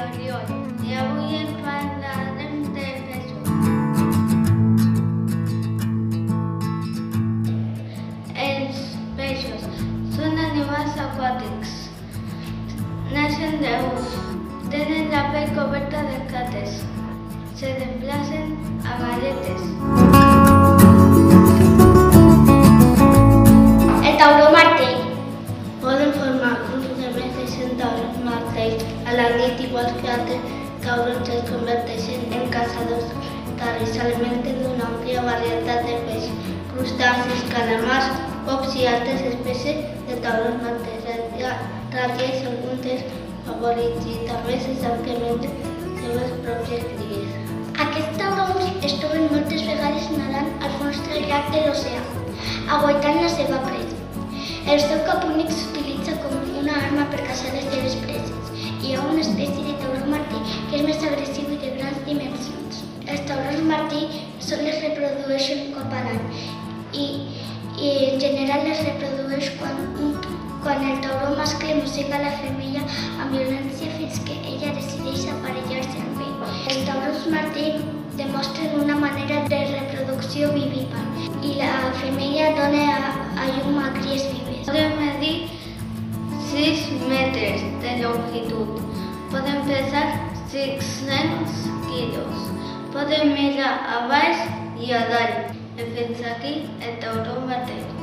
Oriol i avui en parlarem de peixos. Els peixos són animals aquàtics. Neixen d'ous, tenen la pell coberta d'escates, se desplacen a galetes. El tauró martell. Poden formar grups de més de 100 taurons martells a la nit, igual que altres taurons es converteixen en caçadors terrestres, s'alimenten d'una àmplia varietat de peixos, crustacis, calamars, pops i altres espècies de taurons martells. Entre ells alguns dels favorits i també se sap que mengen les seves pròpies cries. Aquests taurons es troben moltes vegades nedant al fons del llac de l'oceà, aguaitant la seva presa. El seu cap únic s'utilitza com una arma per caçar les seves preses. Hi ha una espècie de tauró martell que és més agressiu i de grans dimensions. Els taurons martell sols es reprodueixen un cop a l'any i en general es reprodueix quan el tauró mascle mossega la femella amb violència fins que ella decideix aparellar-se amb ell. Els taurons martell demostren una manera de reproducció vivípar i la femella dona a llum a cries vives. Poden medir 6 metres de longitud, poden pesar 600 quilos, poden mirar a baix i a dalt. I fins aquí el tauró martell.